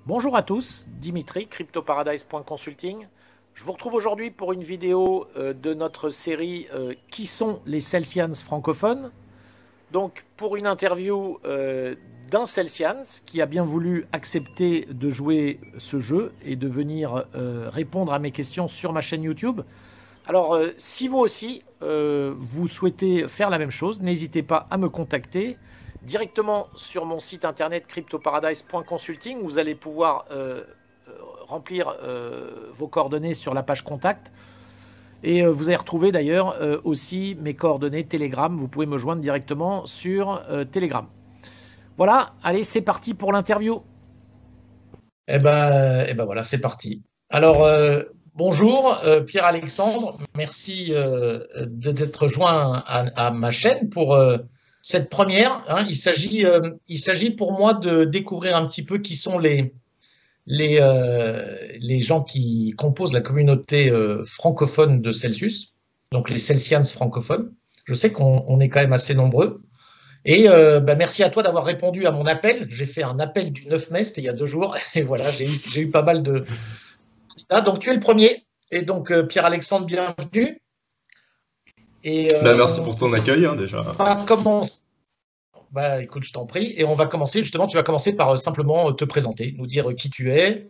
Bonjour à tous, Dimitri, cryptoparadise.consulting. Je vous retrouve aujourd'hui pour une vidéo de notre série Qui sont les Celsians francophones? Donc pour une interview d'un Celsians qui a bien voulu accepter de jouer ce jeu et de venir répondre à mes questions sur ma chaîne YouTube. Alors si vous aussi vous souhaitez faire la même chose, n'hésitez pas à me contacter directement sur mon site internet cryptoparadise.consulting. Vous allez pouvoir remplir vos coordonnées sur la page contact. Et vous allez retrouver d'ailleurs aussi mes coordonnées Telegram. Vous pouvez me joindre directement sur Telegram. Voilà, allez, c'est parti pour l'interview. Voilà, c'est parti. Alors, bonjour Pierre-Alexandre, merci d'être joint à ma chaîne pour cette première. Il s'agit pour moi de découvrir un petit peu qui sont les gens qui composent la communauté francophone de Celsius, donc les Celsians francophones. Je sais qu'on est quand même assez nombreux. Et merci à toi d'avoir répondu à mon appel. J'ai fait un appel du 9 mai, c'était il y a 2 jours. Et voilà, j'ai eu pas mal de... Donc tu es le premier. Et donc Pierre-Alexandre, bienvenue. Et, merci pour ton accueil déjà. On va commencer. Écoute, je t'en prie. Et on va commencer, justement, tu vas commencer par simplement te présenter, nous dire qui tu es,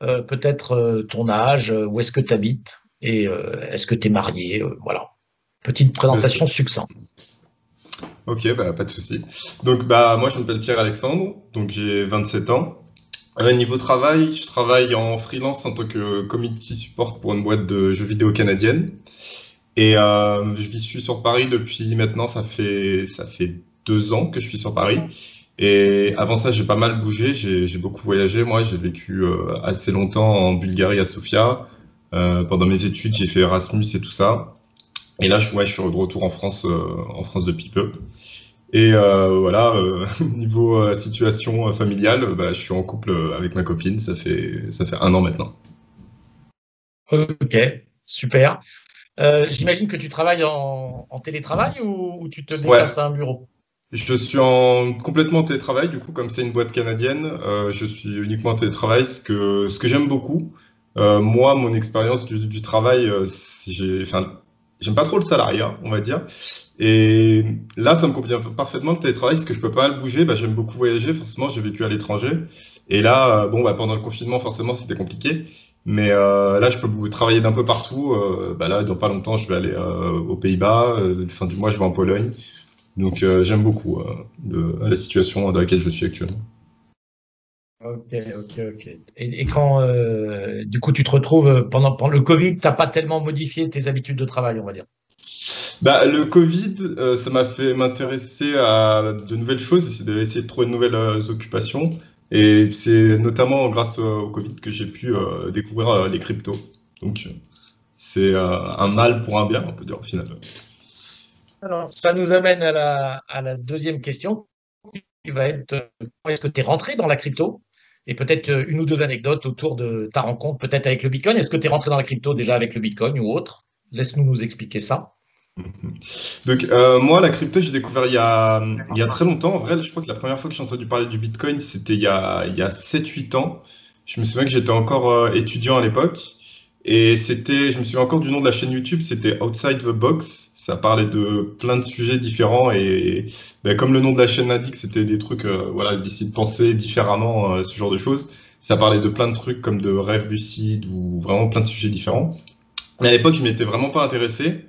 peut-être ton âge, où est-ce que tu habites, et est-ce que tu es marié, voilà. Petite présentation succincte. Ok, pas de souci. Donc moi je m'appelle Pierre-Alexandre, donc j'ai 27 ans. Niveau travail, je travaille en freelance en tant que community support pour une boîte de jeux vidéo canadienne. Et je suis sur Paris depuis maintenant, ça fait 2 ans que je suis sur Paris. Et avant ça, j'ai pas mal bougé, j'ai beaucoup voyagé. Moi, j'ai vécu assez longtemps en Bulgarie, à Sofia. Pendant mes études, j'ai fait Erasmus et tout ça. Et là, je suis de retour en France depuis peu. Et voilà, niveau situation familiale, je suis en couple avec ma copine, ça fait 1 an maintenant. Ok, super. J'imagine que tu travailles en télétravail ou tu te déplaces à un bureau? Je suis complètement en télétravail, du coup, comme c'est une boîte canadienne, je suis uniquement en télétravail, ce que j'aime beaucoup. Moi, mon expérience du travail, j'aime pas trop le salariat, on va dire. Et là, ça me convient parfaitement le télétravail, parce que je peux pas mal bouger. J'aime beaucoup voyager, forcément, j'ai vécu à l'étranger. Et là, pendant le confinement, forcément, c'était compliqué. Mais là, je peux travailler d'un peu partout. Là, dans pas longtemps, je vais aller aux Pays-Bas. Fin du mois, je vais en Pologne. Donc, j'aime beaucoup la situation dans laquelle je suis actuellement. Ok. Et quand, du coup, tu te retrouves pendant le Covid, tu n'as pas tellement modifié tes habitudes de travail, on va dire? Le Covid, ça m'a fait m'intéresser à de nouvelles choses, essayer de trouver de nouvelles occupations. Et c'est notamment grâce au Covid que j'ai pu découvrir les cryptos. Donc, c'est un mal pour un bien, on peut dire, au final. Alors, ça nous amène à la deuxième question, qui va être comment est-ce que tu es rentré dans la crypto? Et peut-être une ou deux anecdotes autour de ta rencontre, peut-être avec le Bitcoin. Est-ce que tu es rentré dans la crypto déjà avec le Bitcoin ou autre? Laisse-nous expliquer ça. Donc, moi, la crypto, j'ai découvert il y a très longtemps. En vrai, je crois que la première fois que j'ai entendu parler du Bitcoin, c'était il y a 7-8 ans. Je me souviens que j'étais encore étudiant à l'époque. Et je me souviens encore du nom de la chaîne YouTube, c'était Outside the Box. Ça parlait de plein de sujets différents. Et comme le nom de la chaîne l'indique, c'était des trucs, d'essayer de penser différemment, ce genre de choses. Ça parlait de plein de trucs comme de rêves lucides ou vraiment plein de sujets différents. Mais à l'époque, je m'étais vraiment pas intéressé.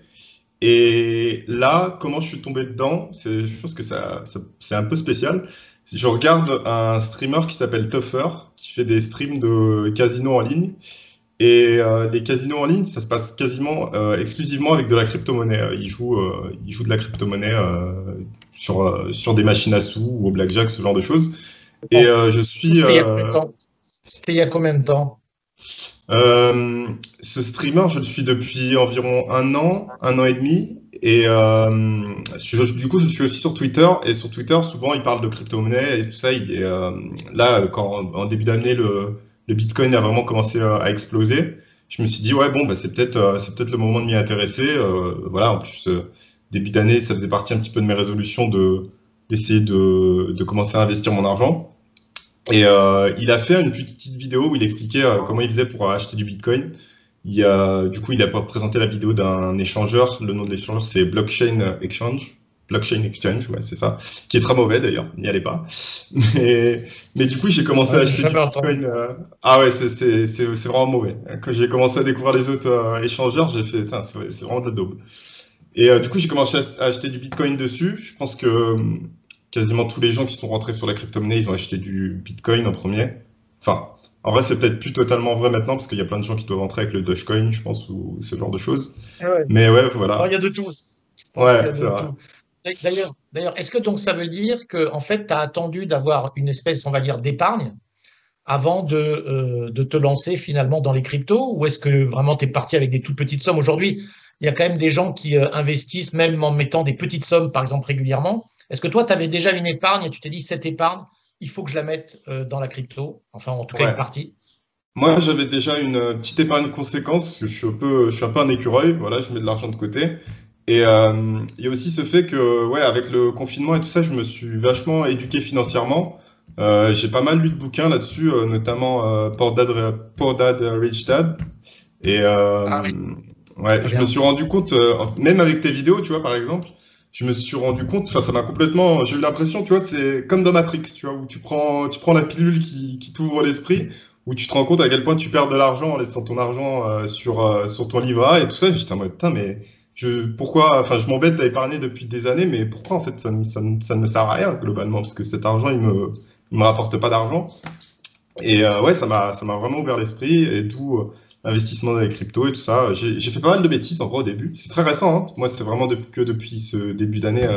Et là, comment je suis tombé dedans, je pense que c'est un peu spécial. Je regarde un streamer qui s'appelle Tuffer, qui fait des streams de casinos en ligne. Et les casinos en ligne, ça se passe quasiment exclusivement avec de la crypto-monnaie. Il joue de la crypto-monnaie sur des machines à sous ou au blackjack, ce genre de choses. Et je suis... C'était il y a combien de temps? Ce streamer, je le suis depuis environ 1 an et demi. Et du coup, je le suis aussi sur Twitter. Et sur Twitter, souvent, il parle de crypto-monnaie et tout ça. Il est, là, quand en début d'année, le Bitcoin a vraiment commencé à exploser, je me suis dit, ouais, c'est peut-être le moment de m'y intéresser. Voilà, en plus, début d'année, ça faisait partie un petit peu de mes résolutions d'essayer de commencer à investir mon argent. Et il a fait une petite vidéo où il expliquait comment il faisait pour acheter du Bitcoin. Du coup, il a présenté la vidéo d'un échangeur. Le nom de l'échangeur, c'est Blockchain Exchange. Blockchain Exchange, ouais, c'est ça. Qui est très mauvais d'ailleurs, n'y allez pas. Mais du coup, j'ai commencé à acheter du Bitcoin. Ah ouais, c'est vraiment mauvais. Quand j'ai commencé à découvrir les autres échangeurs, j'ai fait, c'est vraiment de la daube. Et du coup, j'ai commencé à acheter du Bitcoin dessus. Je pense que quasiment tous les gens qui sont rentrés sur la crypto-monnaie, ils ont acheté du Bitcoin en premier. Enfin, en vrai, c'est peut-être plus totalement vrai maintenant parce qu'il y a plein de gens qui doivent rentrer avec le Dogecoin, je pense, ou ce genre de choses. Ouais. Mais ouais, voilà. Alors, il y a de tout. Ouais, c'est vrai. D'ailleurs, est-ce que donc ça veut dire que en fait, tu as attendu d'avoir une espèce, on va dire, d'épargne avant de te lancer finalement dans les cryptos, ou est-ce que vraiment tu es parti avec des toutes petites sommes? Aujourd'hui, il y a quand même des gens qui investissent même en mettant des petites sommes, par exemple, régulièrement. Est-ce que toi, tu avais déjà une épargne et tu t'es dit, cette épargne, il faut que je la mette dans la crypto, enfin en tout cas une partie? Moi, j'avais déjà une petite épargne conséquence, parce que je suis un peu un écureuil, voilà, je mets de l'argent de côté. Et il y a aussi ce fait que, ouais, avec le confinement et tout ça, je me suis vachement éduqué financièrement. J'ai pas mal lu de bouquins là-dessus, notamment Poor Dad, Rich Dad. Et ouais, je me suis rendu compte, même avec tes vidéos, tu vois, par exemple, je me suis rendu compte, enfin, ça m'a complètement, j'ai eu l'impression, tu vois, c'est comme dans Matrix, tu vois, où tu prends la pilule qui t'ouvre l'esprit, où tu te rends compte à quel point tu perds de l'argent en laissant ton argent sur ton livret A et tout ça. J'étais en mode, putain, mais pourquoi, enfin, je m'embête à épargner depuis des années, mais pourquoi en fait ça ne me sert à rien globalement, parce que cet argent, il me rapporte pas d'argent. Et ouais, ça m'a vraiment ouvert l'esprit, et d'où l'investissement dans les cryptos et tout ça. J'ai fait pas mal de bêtises en vrai au début. C'est très récent, hein. Moi, c'est vraiment que depuis ce début d'année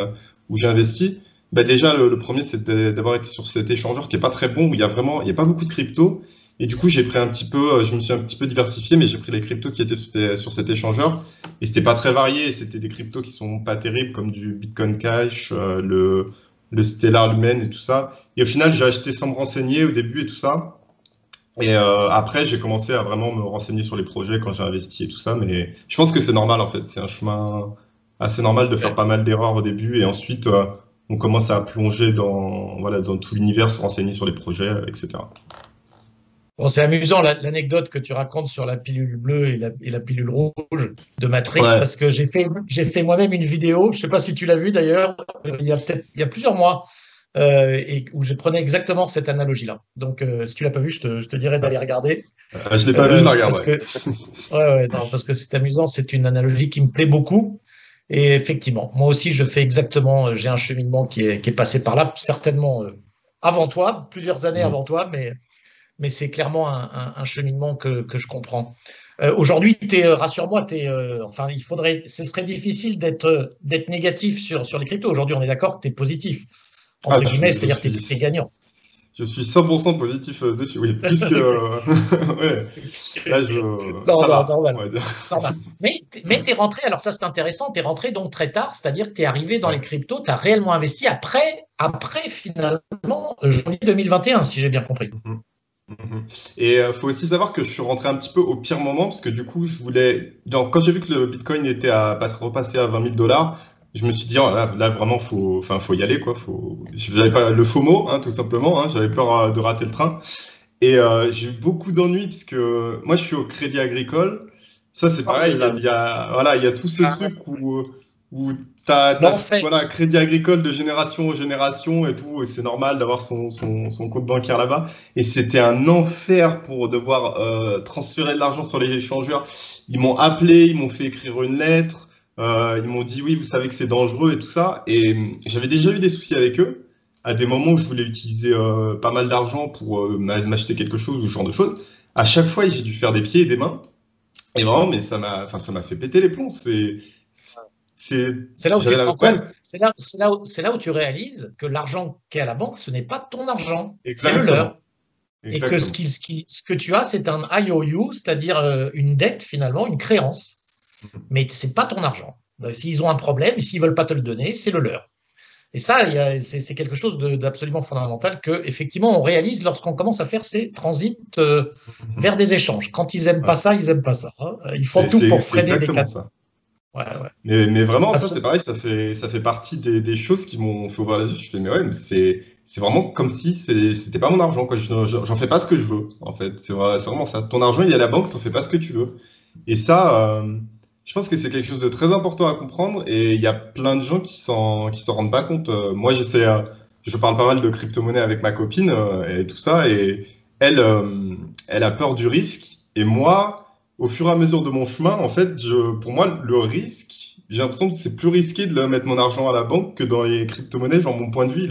où j'ai investi. Bah, déjà, le premier, c'est d'avoir été sur cet échangeur qui est pas très bon, où il y a pas beaucoup de cryptos. Et du coup, j'ai pris un petit peu, je me suis un petit peu diversifié, mais j'ai pris les cryptos qui étaient sur cet échangeur. Et c'était pas très varié. C'était des cryptos qui sont pas terribles, comme du Bitcoin Cash, le Stellar Lumen et tout ça. Et au final, j'ai acheté sans me renseigner au début et tout ça. Et après, j'ai commencé à vraiment me renseigner sur les projets quand j'ai investi et tout ça. Mais je pense que c'est normal en fait. C'est un chemin assez normal de faire pas mal d'erreurs au début. Et ensuite, on commence à plonger dans tout l'univers, se renseigner sur les projets, etc. Bon, c'est amusant l'anecdote que tu racontes sur la pilule bleue et la pilule rouge de Matrix, Ouais. parce que j'ai fait moi-même une vidéo, je ne sais pas si tu l'as vue d'ailleurs, il y a plusieurs mois, et où je prenais exactement cette analogie-là. Donc, si tu l'as pas vue, je te dirais d'aller regarder. Je l'ai pas vu, je la regarderai. Parce que c'est amusant, c'est une analogie qui me plaît beaucoup. Et effectivement, moi aussi, je fais exactement, j'ai un cheminement qui est passé par là, certainement avant toi, plusieurs années avant toi, mais c'est clairement un cheminement que je comprends. Aujourd'hui, rassure-moi, enfin, ce serait difficile d'être négatif sur les cryptos. Aujourd'hui, on est d'accord que tu es positif, entre guillemets, c'est-à-dire que tu es gagnant. Je suis 100% positif dessus, oui, plus que... ouais. Là, Normal. Mais tu es rentré, alors ça c'est intéressant, tu es rentré donc très tard, c'est-à-dire que tu es arrivé dans les cryptos, tu as réellement investi après finalement, janvier 2021, si j'ai bien compris. Et faut aussi savoir que je suis rentré un petit peu au pire moment, parce que du coup, quand j'ai vu que le Bitcoin était repassé à 20 000 $, je me suis dit, oh, là vraiment, faut y aller, quoi. J'avais pas le FOMO, hein, tout simplement, hein, j'avais peur de rater le train. Et j'ai eu beaucoup d'ennuis, puisque moi, je suis au Crédit Agricole. Ça, c'est pareil, il y a tout ce truc où voilà, Crédit Agricole de génération en génération et tout, et c'est normal d'avoir son compte bancaire là-bas. Et c'était un enfer pour devoir transférer de l'argent sur les échangeurs. Ils m'ont appelé, ils m'ont fait écrire une lettre, ils m'ont dit oui, vous savez que c'est dangereux et tout ça. Et j'avais déjà eu des soucis avec eux, à des moments où je voulais utiliser pas mal d'argent pour m'acheter quelque chose ou ce genre de choses. À chaque fois, j'ai dû faire des pieds et des mains. Et vraiment, mais ça m'a fait péter les plombs. C'est là où tu te rends compte, c'est là où tu réalises que l'argent qui est à la banque, ce n'est pas ton argent, c'est le leur. Et que ce que tu as, c'est un IOU, c'est-à-dire une dette finalement, une créance. Mais c'est pas ton argent. S'ils ont un problème, s'ils veulent pas te le donner, c'est le leur. Et ça, c'est quelque chose d'absolument fondamental que effectivement on réalise lorsqu'on commence à faire ces transits vers des échanges. Quand ils aiment pas ça, ils aiment pas ça. Hein. Ils font tout pour freiner les cas. Ouais. Mais vraiment, ça c'est pareil, ça fait partie des choses qui m'ont fait ouvrir les yeux. Je me dis, mais ouais, mais c'est vraiment comme si c'était pas mon argent, quoi. J'en fais pas ce que je veux, en fait. C'est vraiment ça. Ton argent, il est à la banque, t'en fais pas ce que tu veux. Et ça, je pense que c'est quelque chose de très important à comprendre et il y a plein de gens qui s'en rendent pas compte. Moi, je parle pas mal de crypto-monnaie avec ma copine et tout ça et elle, elle a peur du risque et moi, au fur et à mesure de mon chemin, en fait, pour moi, le risque, j'ai l'impression que c'est plus risqué de mettre mon argent à la banque que dans les crypto-monnaies. Genre, mon point de vue,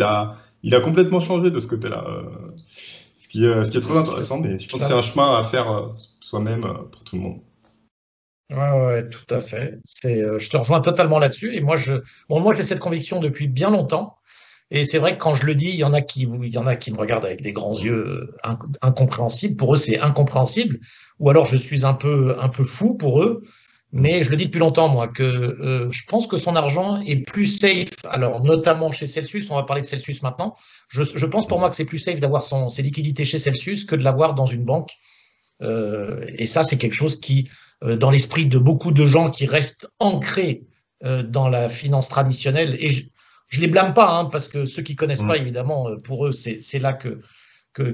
il a complètement changé de ce côté-là. Ce qui est très intéressant, mais je pense que c'est un chemin à faire soi-même pour tout le monde. Ouais, tout à fait. Je te rejoins totalement là-dessus. Et moi, j'ai cette conviction depuis bien longtemps. Et c'est vrai que quand je le dis, il y en a qui me regardent avec des grands yeux incompréhensibles. Pour eux, c'est incompréhensible. Ou alors, je suis un peu fou pour eux. Mais je le dis depuis longtemps, moi, que je pense que son argent est plus safe. Alors, notamment chez Celsius, on va parler de Celsius maintenant. Je pense pour moi que c'est plus safe d'avoir ses liquidités chez Celsius que de l'avoir dans une banque. Et ça, c'est quelque chose qui, dans l'esprit de beaucoup de gens qui restent ancrés dans la finance traditionnelle, et je les blâme pas, hein, parce que ceux qui connaissent pas, évidemment, pour eux, c'est là que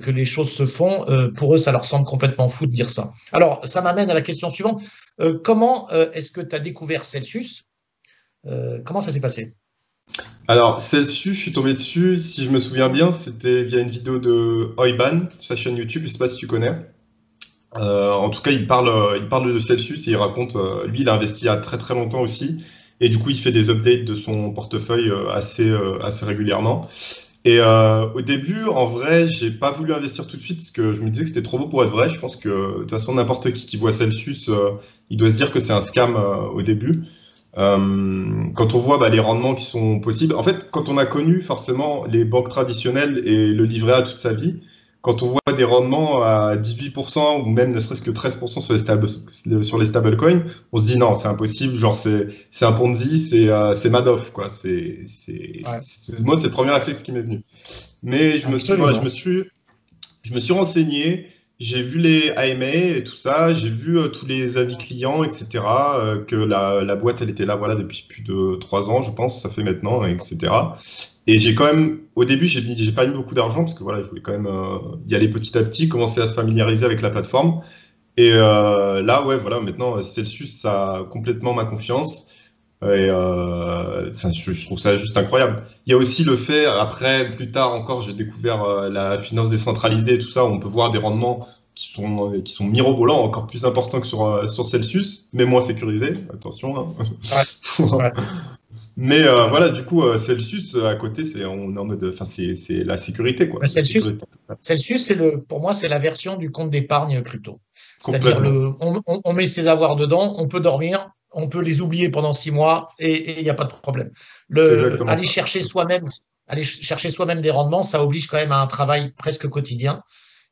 les choses se font. Pour eux, ça leur semble complètement fou de dire ça. Alors, ça m'amène à la question suivante. Comment est-ce que tu as découvert Celsius? Comment ça s'est passé? Alors, Celsius, je suis tombé dessus, si je me souviens bien, c'était via une vidéo de Oyban, sa chaîne YouTube, je sais pas si tu connais. En tout cas, il parle de Celsius et il raconte, lui, il a investi il y a très très longtemps aussi, et du coup, il fait des updates de son portefeuille assez régulièrement. Et au début, en vrai, j'ai pas voulu investir tout de suite parce que je me disais que c'était trop beau pour être vrai. Je pense que de toute façon, n'importe qui voit Celsius, il doit se dire que c'est un scam au début. Quand on voit les rendements qui sont possibles, en fait, quand on a connu forcément les banques traditionnelles et le livret A toute sa vie, quand on voit des rendements à 18% ou même ne serait-ce que 13% sur les stablecoins, on se dit non, c'est impossible, genre c'est un Ponzi, c'est Madoff, quoi. Ouais, Moi, c'est le premier réflexe qui m'est venu. Mais voilà, absolument. je me suis renseigné, j'ai vu les AMA et tout ça, j'ai vu tous les avis clients, etc. Que la boîte, elle était là, voilà, depuis plus de 3 ans, je pense, ça fait maintenant, etc. Et j'ai quand même, au début, j'ai pas mis beaucoup d'argent parce que voilà, il fallait quand même y aller petit à petit, commencer à se familiariser avec la plateforme. Et là, ouais, voilà, maintenant, Celsius, ça a complètement ma confiance. Et enfin, je trouve ça juste incroyable. Il y a aussi le fait, après, plus tard encore, j'ai découvert la finance décentralisée et tout ça, où on peut voir des rendements qui sont mirobolants, encore plus importants que sur Celsius, mais moins sécurisés, attention, Ouais, hein. ouais. Mais voilà, du coup, Celsius, à côté, on est en mode, enfin, c'est la sécurité, quoi. Bah, La Celsius, sécurité. Celsius, pour moi, c'est la version du compte d'épargne crypto. C'est-à-dire, Complètement. on met ses avoirs dedans, on peut dormir, on peut les oublier pendant 6 mois et il n'y a pas de problème. C'est exactement Aller ça. chercher soi-même des rendements, ça oblige quand même à un travail presque quotidien.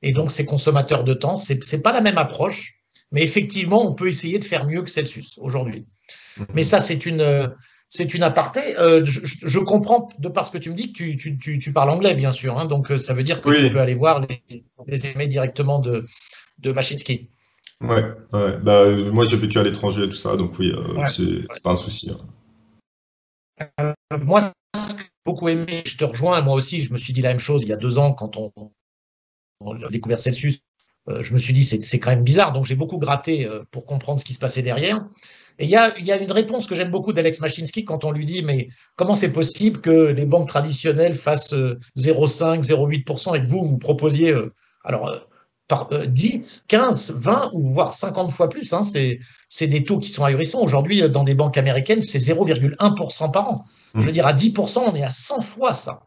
Et donc, c'est consommateur de temps. C'est pas la même approche, mais effectivement, on peut essayer de faire mieux que Celsius aujourd'hui. Mais ça, c'est une aparté. Je comprends, de par ce que tu me dis, que tu parles anglais, bien sûr, hein. Donc, ça veut dire que tu peux Oui, aller voir les emails directement de Machinski. ouais, ouais. Bah, moi, j'ai vécu à l'étranger et tout ça, donc oui, Ouais. c'est pas un souci, hein. Moi, ce que j'ai beaucoup aimé, je te rejoins, moi aussi, je me suis dit la même chose il y a 2 ans quand on a découvert Celsius. Je me suis dit, c'est quand même bizarre. Donc, j'ai beaucoup gratté pour comprendre ce qui se passait derrière. Et il y a une réponse que j'aime beaucoup d'Alex Machinski quand on lui dit, mais comment c'est possible que les banques traditionnelles fassent 0,5, 0,8% et que vous proposiez alors, par 10, 15, 20 ou voire 50 fois plus, hein, c'est des taux qui sont ahurissants. Aujourd'hui, dans des banques américaines, c'est 0,1% par an. Je veux Mm. dire, à 10%, on est à 100 fois ça.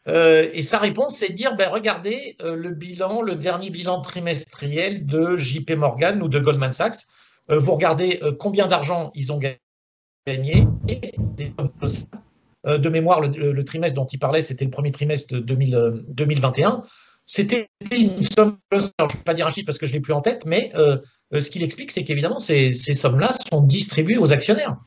Et sa réponse, c'est de dire, ben, regardez le dernier bilan trimestriel de JP Morgan ou de Goldman Sachs. Vous regardez combien d'argent ils ont gagné. De mémoire, le trimestre dont il parlait, c'était le premier trimestre de 2021. C'était une somme, alors je ne peux pas dire un chiffre parce que je ne l'ai plus en tête, mais ce qu'il explique, c'est qu'évidemment, ces sommes-là sont distribuées aux actionnaires.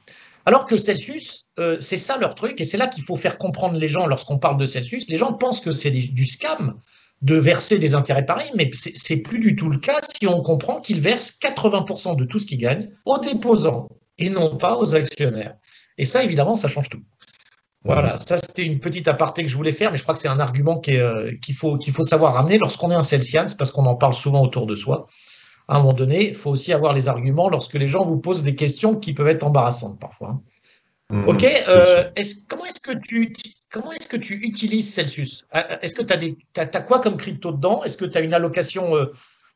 Alors que Celsius, c'est ça leur truc, et c'est là qu'il faut faire comprendre les gens lorsqu'on parle de Celsius. Les gens pensent que c'est du scam de verser des intérêts pareils, mais c'est plus du tout le cas si on comprend qu'ils versent 80% de tout ce qu'ils gagnent aux déposants et non pas aux actionnaires. Et ça, évidemment, ça change tout. Voilà, ça c'était une petite aparté que je voulais faire, mais je crois que c'est un argument qu'il faut savoir ramener lorsqu'on est un Celsian, c'est parce qu'on en parle souvent autour de soi. À un moment donné, il faut aussi avoir les arguments lorsque les gens vous posent des questions qui peuvent être embarrassantes parfois, hein. Ok, C'est sûr. comment est-ce que tu utilises Celsius? Est-ce que t'as quoi comme crypto dedans? Est-ce que tu as une allocation?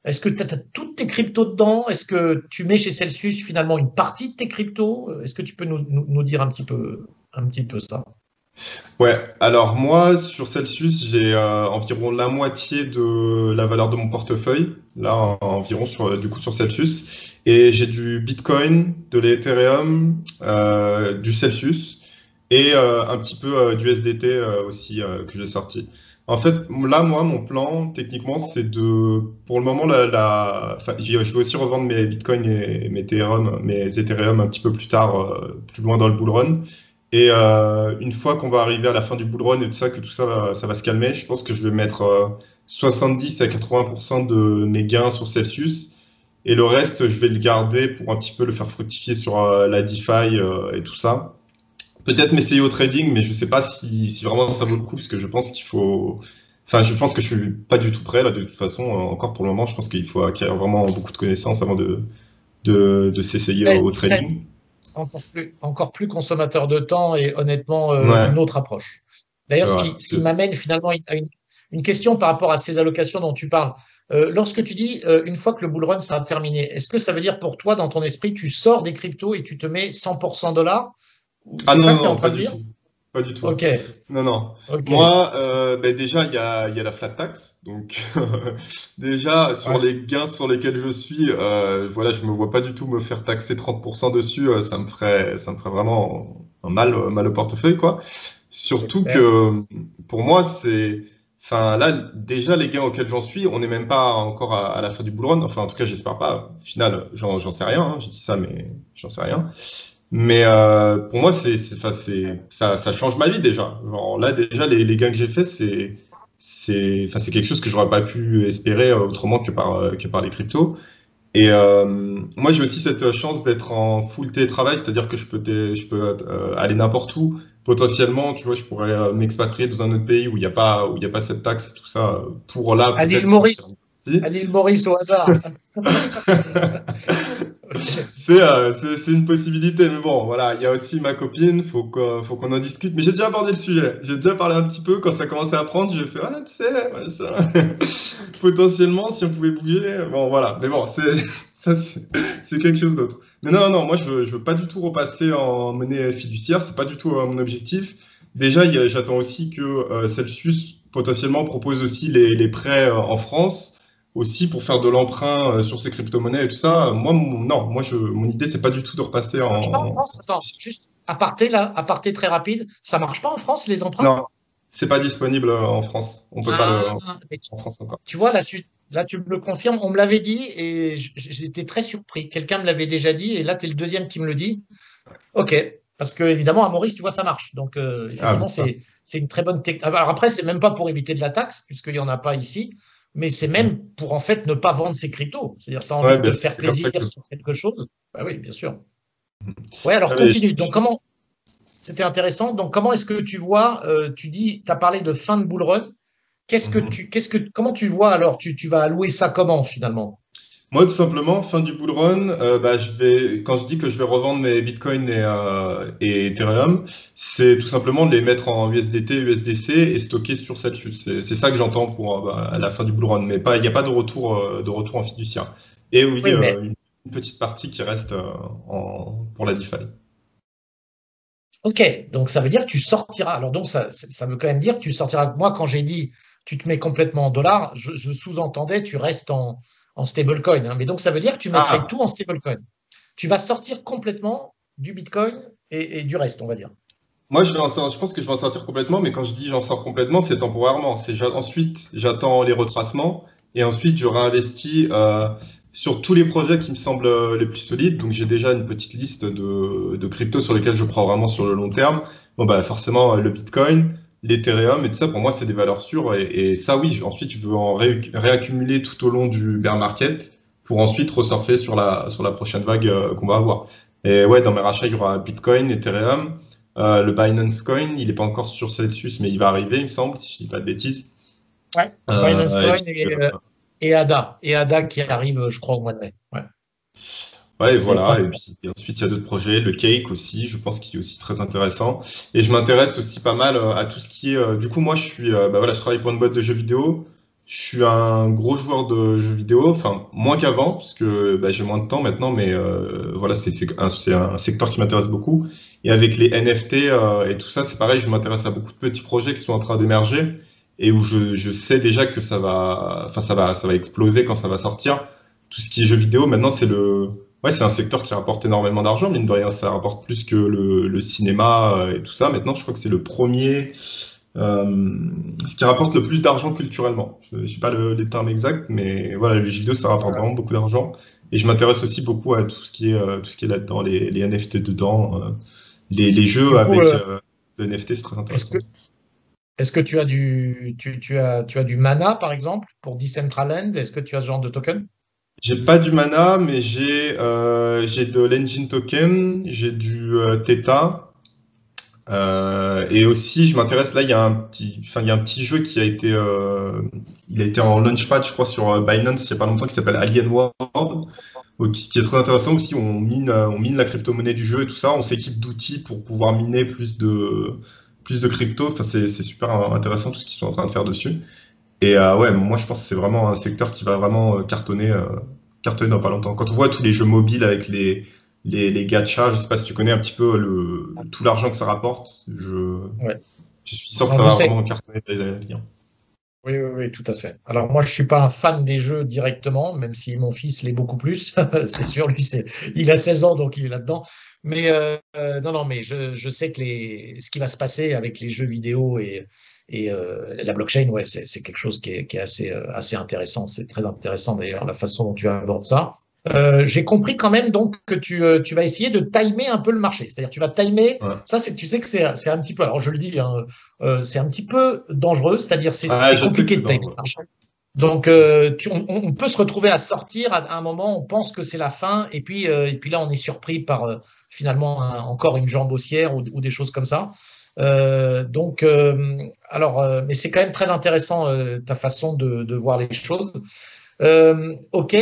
Est-ce que tu as toutes tes cryptos dedans? Est-ce que tu mets chez Celsius finalement une partie de tes cryptos? Est-ce que tu peux nous dire un petit peu ça? Ouais, alors moi, sur Celsius, j'ai environ la moitié de la valeur de mon portefeuille, là, environ du coup sur Celsius. Et j'ai du Bitcoin, de l'Ethereum, du Celsius et un petit peu du SDT aussi que j'ai sorti. En fait, là, moi, mon plan, techniquement, c'est pour le moment, enfin, je vais aussi revendre mes Bitcoin et mes Ethereum un petit peu plus tard, plus loin dans le bull run. Et une fois qu'on va arriver à la fin du bull run et tout ça, que tout ça ça va se calmer, je pense que je vais mettre 70 à 80% de mes gains sur Celsius. Et le reste, je vais le garder pour un petit peu le faire fructifier sur la DeFi et tout ça. Peut-être m'essayer au trading, mais je ne sais pas si vraiment ça vaut le coup, parce que je pense qu'il faut. Enfin, je pense que je suis pas du tout prêt là, de toute façon, encore pour le moment. Je pense qu'il faut acquérir vraiment beaucoup de connaissances avant de s'essayer au trading. Encore plus consommateur de temps et honnêtement Ouais, une autre approche. c'est D'ailleurs, vrai. ce qui m'amène finalement à une question par rapport à ces allocations dont tu parles. Lorsque tu dis une fois que le bull run sera terminé, est-ce que ça veut dire pour toi, dans ton esprit, tu sors des cryptos et tu te mets 100% dollars? Ah C'est non, ça non, que tu es en non, train pas de du dire? tout. Pas du tout. Ok, Non, non. ok. Moi, ben déjà, il y a la flat tax. Donc, déjà, sur Ouais, les gains sur lesquels je suis, voilà, je me vois pas du tout me faire taxer 30% dessus. Ça me ferait vraiment un mal au portefeuille, quoi. c'est Surtout clair. que pour moi, enfin, là, déjà, les gains auxquels j'en suis, on n'est même pas encore à la fin du bull run. Enfin, en tout cas, j'espère pas. Au final, j'en sais rien, hein. J'ai dit ça, mais j'en sais rien. Mais pour moi, enfin, ça change ma vie déjà. Genre, là, déjà, les gains que j'ai faits, enfin, c'est quelque chose que j'aurais pas pu espérer autrement que par les cryptos. Et moi, j'ai aussi cette chance d'être en full télétravail, c'est-à-dire que je peux aller n'importe où. Potentiellement, tu vois, je pourrais m'expatrier dans un autre pays où il y a pas cette taxe et tout ça, pour là, À l'île peut-être sortir Maurice, un petit. à l'île Maurice au hasard. Ok. C'est une possibilité, mais bon, voilà, il y a aussi ma copine, faut qu'on en discute. Mais j'ai déjà abordé le sujet, j'ai déjà parlé un petit peu quand ça commençait à prendre. J'ai fait, ah, tu sais, machin. Potentiellement, si on pouvait bouger, bon, voilà. Mais bon, ça, c'est quelque chose d'autre. Mais non, non, moi, je veux pas du tout repasser en monnaie fiduciaire, c'est pas du tout mon objectif. Déjà, j'attends aussi que Celsius potentiellement propose aussi les prêts en France aussi pour faire de l'emprunt sur ces crypto-monnaies et tout ça. Moi, non, mon idée, c'est pas du tout de repasser Ça marche pas en en. France? Attends, juste aparté là, aparté très rapide. Ça marche pas en France les emprunts? Non, c'est pas disponible en France. On peut pas Ah, le mais en France encore. tu vois, là, tu me le confirmes. On me l'avait dit et j'étais très surpris. Quelqu'un me l'avait déjà dit et là, tu es le deuxième qui me le dit. Ok, parce que évidemment, à Maurice, tu vois, ça marche. Donc, Ah, effectivement, ah. c'est une très bonne technique. Alors après, c'est même pas pour éviter de la taxe, puisqu'il n'y en a pas ici, mais c'est même pour en fait ne pas vendre ses cryptos. C'est-à-dire, tu as envie Ouais, de ben, te faire c'est comme plaisir ça que. sur quelque chose. Bah oui, bien sûr. Ouais, alors Ah, mais continue. Donc, comment, c'était intéressant. Donc, comment est-ce que tu vois, tu dis, tu as parlé de fin de bull run. Mhm. Comment tu vois alors, tu vas allouer ça comment finalement? Moi, tout simplement, fin du bull run, bah, quand je dis que je vais revendre mes Bitcoin et Ethereum, c'est tout simplement de les mettre en USDT, USDC et stocker sur Celsius. C'est ça que j'entends pour bah, à la fin du bull run, mais il n'y a pas de retour en fiduciaire. Et oui, Oui, mais une petite partie qui reste pour la DeFi. ok, donc ça veut dire que tu sortiras. Alors donc ça veut quand même dire que tu sortiras. Moi, quand j'ai dit tu te mets complètement en dollars, je sous-entendais tu restes en stablecoin, hein. Mais donc ça veut dire que tu mettrais Ah, tout en stablecoin. Tu vas sortir complètement du Bitcoin et du reste, on va dire. moi, je pense que je vais en sortir complètement, mais quand je dis j'en sors complètement, c'est temporairement. Ensuite, j'attends les retracements et ensuite, je réinvestis sur tous les projets qui me semblent les plus solides. Donc, j'ai déjà une petite liste de cryptos sur lesquels je prends vraiment sur le long terme. Bon, bah, forcément, le Bitcoin, l'Ethereum et tout ça, pour moi, c'est des valeurs sûres. Et ça, oui, ensuite, je veux en réaccumuler tout au long du bear market pour ensuite ressurfer sur la prochaine vague qu'on va avoir. Et ouais, dans mes rachats, il y aura Bitcoin, Ethereum. Le Binance Coin, il n'est pas encore sur Celsius, mais il va arriver, il me semble, si je dis pas de bêtises. Ouais, Binance Coin puis, et ADA. Et ADA qui arrive, je crois, au mois de mai. Ouais, ouais, c'est voilà. fin. Et puis ensuite, il y a d'autres projets. Le Cake aussi, je pense qu'il est aussi très intéressant. Et je m'intéresse aussi pas mal à tout ce qui est. Du coup, moi, je suis, bah voilà, je travaille pour une boîte de jeux vidéo. Je suis un gros joueur de jeux vidéo, enfin moins qu'avant, parce que bah, j'ai moins de temps maintenant, mais voilà, c'est un secteur qui m'intéresse beaucoup. Et avec les NFT et tout ça, c'est pareil, je m'intéresse à beaucoup de petits projets qui sont en train d'émerger et où je sais déjà que enfin ça va exploser quand ça va sortir. Tout ce qui est jeux vidéo, maintenant ouais, c'est un secteur qui rapporte énormément d'argent, mine de rien, ça rapporte plus que le cinéma et tout ça. Maintenant, je crois que c'est le premier ce qui rapporte le plus d'argent culturellement. Je sais pas les termes exacts, mais voilà, les jeux vidéo, ça rapporte vraiment beaucoup d'argent. Et je m'intéresse aussi beaucoup à tout ce qui est là-dedans, les NFT dedans, les jeux Du coup, avec les NFT, c'est très est-ce intéressant. que, est-ce que tu as tu as du Mana, par exemple, pour Decentraland? Est-ce que tu as ce genre de token? J'ai pas du Mana, mais j'ai de l'Engine Token, j'ai du Theta. Et aussi, je m'intéresse, là, il y a un petit jeu il a été en launchpad, je crois, sur Binance il y a pas longtemps, qui s'appelle Alien World, qui est très intéressant aussi. On mine la crypto-monnaie du jeu et tout ça. On s'équipe d'outils pour pouvoir miner plus de crypto. Enfin, c'est super intéressant tout ce qu'ils sont en train de faire dessus. Et ouais, moi, je pense que c'est vraiment un secteur qui va vraiment cartonner dans pas longtemps. Quand on voit tous les jeux mobiles avec les gachas, je sais pas si tu connais un petit peu tout l'argent que ça rapporte. Ouais. Je suis sûr que Non, ça je va sais. vraiment cartonner dans les années à venir. Oui, oui, oui, tout à fait. Alors moi, je suis pas un fan des jeux directement, même si mon fils l'est beaucoup plus. C'est sûr, lui, il a 16 ans, donc il est là-dedans. Mais non, non, mais je sais que ce qui va se passer avec les jeux vidéo et la blockchain, ouais, c'est quelque chose qui est assez intéressant. C'est très intéressant d'ailleurs, la façon dont tu abordes ça. J'ai compris quand même donc que tu vas essayer de timer un peu le marché. C'est-à-dire tu vas timer, Ouais. ça, tu sais que c'est un petit peu, alors je le dis, hein, c'est un petit peu dangereux, c'est-à-dire Ouais, c'est je sais que compliqué c'est de timer le dangereux. marché. Donc on peut se retrouver à sortir à un moment, on pense que c'est la fin, et puis là on est surpris par finalement encore une jambe haussière ou des choses comme ça. Mais c'est quand même très intéressant ta façon de voir les choses. Ok.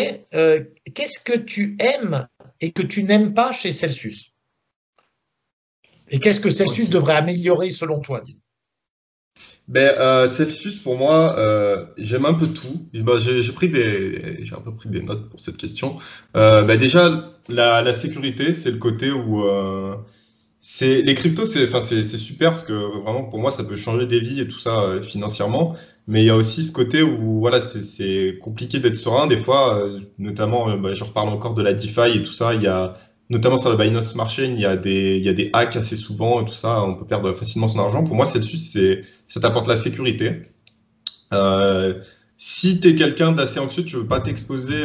Qu'est-ce que tu aimes et que tu n'aimes pas chez Celsius? Et qu'est-ce que Celsius Ok. devrait améliorer selon toi? Ben, Celsius, pour moi, j'aime un peu tout. Ben, j'ai un peu pris des notes pour cette question. Ben, déjà, la sécurité, c'est le côté où les cryptos, c'est super parce que vraiment, pour moi, ça peut changer des vies et tout ça financièrement. Mais il y a aussi ce côté où voilà, c'est compliqué d'être serein des fois, notamment, ben, je reparle encore de la DeFi et tout ça. Il y a notamment sur le Binance Smart Chain, il y a des hacks assez souvent et tout ça. On peut perdre facilement son argent. Pour moi, Celsius, ça t'apporte la sécurité. Euh, Si tu es quelqu'un d'assez anxieux, tu veux pas t'exposer.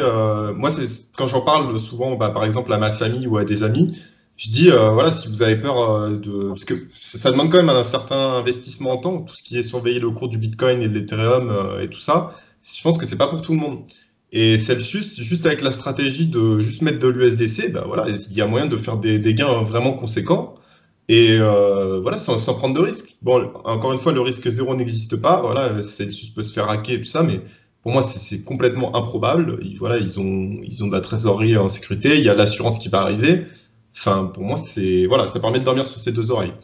Moi, c'est quand j'en parle souvent, bah, par exemple à ma famille ou à des amis, je dis voilà, si vous avez peur parce que ça demande quand même un certain investissement en temps, tout ce qui est surveiller le cours du Bitcoin et de l'Ethereum et tout ça. Je pense que c'est pas pour tout le monde. Et Celsius, juste avec la stratégie de juste mettre de l'USDC, bah voilà, il y a moyen de faire des gains vraiment conséquents. Et voilà, sans prendre de risques. Bon, encore une fois, le risque zéro n'existe pas. Voilà, Celsius peut se faire hacker et tout ça, mais pour moi, c'est complètement improbable. Voilà, ils ont de la trésorerie en sécurité. Il y a l'assurance qui va arriver. Enfin, pour moi, voilà, ça permet de dormir sur ses deux oreilles.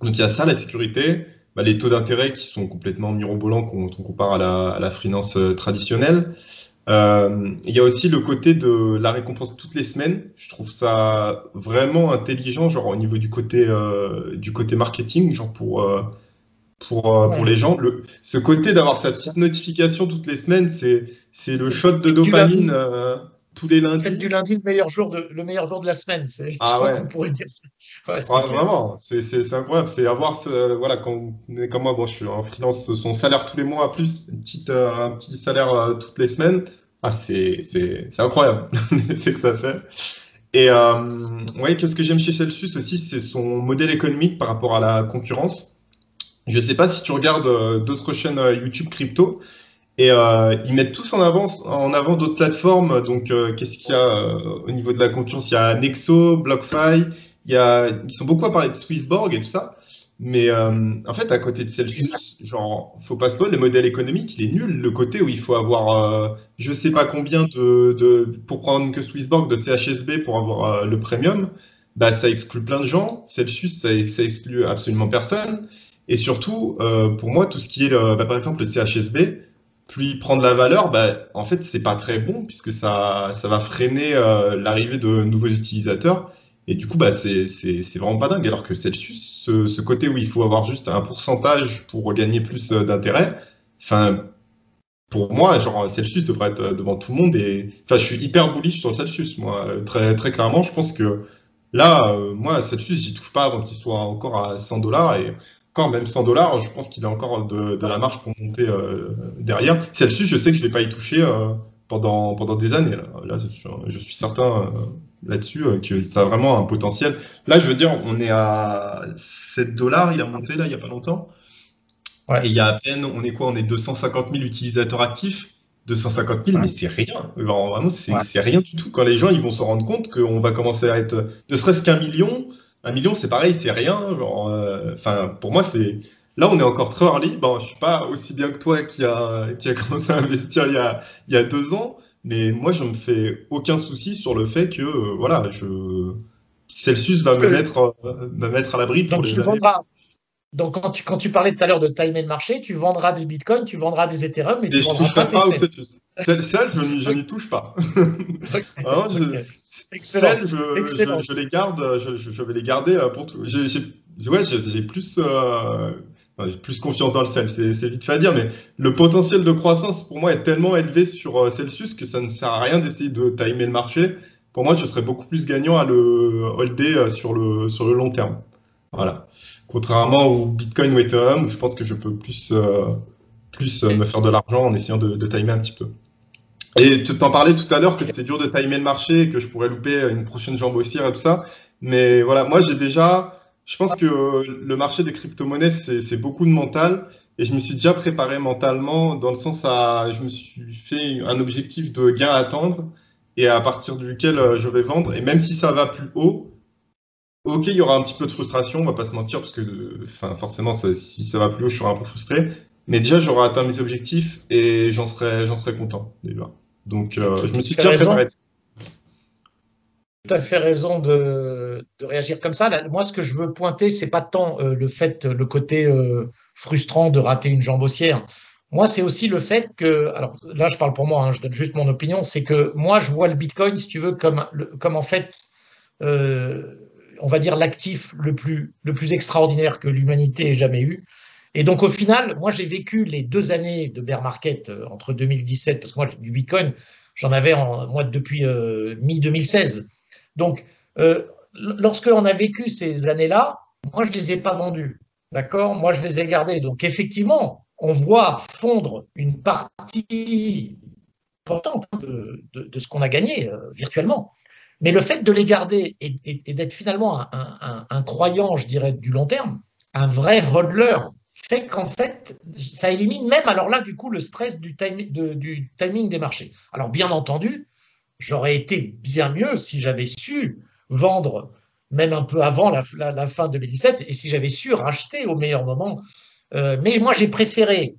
Donc il y a ça, la sécurité. Bah, les taux d'intérêt qui sont complètement mirobolants quand on compare à la finance traditionnelle. Il y a aussi le côté de la récompense toutes les semaines. Je trouve ça vraiment intelligent, genre au niveau du côté marketing, genre pour les Ouais. gens. Ce côté d'avoir sa petite notification toutes les semaines, c'est le shot de Faites du dopamine lundi, tous les faites du lundis. lundi le meilleur jour de la semaine. Je Ah crois qu'on ouais, pourrait dire ça. Ouais, c'est ouais, clair. vraiment, c'est incroyable. C'est avoir voilà, quand on est comme moi, bon, je suis en freelance, son salaire tous les mois, plus un petit salaire toutes les semaines. Ah, c'est incroyable l'effet que ça fait. Et ouais, qu'est-ce que j'aime chez Celsius aussi, c'est son modèle économique par rapport à la concurrence. Je sais pas si tu regardes d'autres chaînes YouTube crypto, et ils mettent tous en avant d'autres plateformes. Donc, qu'est-ce qu'il y a au niveau de la concurrence? Il y a Nexo, BlockFi, ils sont beaucoup à parler de Swissborg et tout ça. Mais en fait, à côté de Celsius, genre, faut pas se leurrer, le modèle économique, il est nul. Le côté où il faut avoir, je sais pas combien pour prendre que Swissborg de CHSB pour avoir le premium, bah, ça exclut plein de gens. Celsius, ça exclut absolument personne. Et surtout, pour moi, tout ce qui est, par exemple, le CHSB, plus il prend de la valeur, bah, en fait, c'est pas très bon puisque ça va freiner l'arrivée de nouveaux utilisateurs. Et du coup, bah, c'est vraiment pas dingue. Alors que Celsius, ce côté où il faut avoir juste un pourcentage pour gagner plus d'intérêt, enfin, pour moi, genre, Celsius devrait être devant tout le monde. Et enfin, je suis hyper bullish sur le Celsius, moi, très, très clairement. Je pense que là, moi, Celsius, j'y touche pas avant qu'il soit encore à 100 dollars. Et encore, même 100 dollars, je pense qu'il a encore de la marge pour monter derrière. Celsius, je sais que je vais pas y toucher pendant des années. Là, je suis certain là-dessus que ça a vraiment un potentiel. Là, je veux dire, on est à 7 dollars, il a monté là, il y a pas longtemps. Ouais. Et il y a à peine, on est quoi? On est 250 000 utilisateurs actifs. 250 000, mais c'est rien. Genre, vraiment, c'est rien du tout. Quand les gens ils vont se rendre compte qu'on va commencer à être ne serait-ce qu'un million, un million, c'est pareil, c'est rien. Genre, enfin, pour moi, c'est. Là, on est encore très early. Bon, je suis pas aussi bien que toi qui a commencé à investir il y a 2 ans, mais moi, je me fais aucun souci sur le fait que, voilà, Celsius va me mettre à l'abri pour Donc, les tu années. vendras. Donc, quand tu parlais tout à l'heure de timer le marché, tu vendras des bitcoins, tu vendras des Ethereum, mais tu Et ne je vendras pas toucherai tes pas au celles. Celsius. Celle, je n'y touche pas. Ok, Vraiment, ok. Excellent, celles, excellent. je les garde, je vais les garder pour tout. Ouais, j'ai plus, enfin, j'ai plus confiance dans le sel, c'est vite fait à dire, mais le potentiel de croissance pour moi est tellement élevé sur Celsius que ça ne sert à rien d'essayer de timer le marché. Pour moi, je serais beaucoup plus gagnant à le holder sur le long terme. Voilà. Contrairement au Bitcoin ou Ethereum, où je pense que je peux plus me faire de l'argent en essayant de timer un petit peu. Et tu t'en parlais tout à l'heure que c'était dur de timer le marché, que je pourrais louper une prochaine jambe haussière et tout ça. Mais voilà, moi j'ai déjà, je pense que le marché des crypto-monnaies, c'est beaucoup de mental. Et je me suis déjà préparé mentalement dans le sens à, je me suis fait un objectif de gain à atteindre et à partir duquel je vais vendre. Et même si ça va plus haut, ok, il y aura un petit peu de frustration, on va pas se mentir, parce que enfin, forcément, si ça va plus haut, je serai un peu frustré. Mais déjà, j'aurai atteint mes objectifs et j'en serai content déjà. Donc, je me suis Tu as déjà raison, préparé. tout à fait raison de réagir comme ça. Là, moi, ce que je veux pointer, c'est pas tant le côté frustrant de rater une jambe haussière. Moi, c'est aussi le fait que, alors là, je parle pour moi, hein, je donne juste mon opinion, c'est que moi, je vois le Bitcoin, si tu veux, comme en fait euh, on va dire, l'actif le plus extraordinaire que l'humanité ait jamais eu. Et donc, au final, moi, j'ai vécu les 2 années de bear market entre 2017, parce que moi, du Bitcoin, j'en avais moi depuis mi-2016. Donc, lorsque on a vécu ces années-là, moi, je ne les ai pas vendus. D'accord? Moi, je les ai gardés. Donc, effectivement, on voit fondre une partie importante de ce qu'on a gagné virtuellement. Mais le fait de les garder et d'être finalement un croyant, je dirais, du long terme, un vrai hodler, fait qu'en fait, ça élimine même, alors là, du coup, le stress du timing des marchés. Alors, bien entendu, j'aurais été bien mieux si j'avais su vendre même un peu avant la fin 2017 et si j'avais su racheter au meilleur moment. Mais moi, j'ai préféré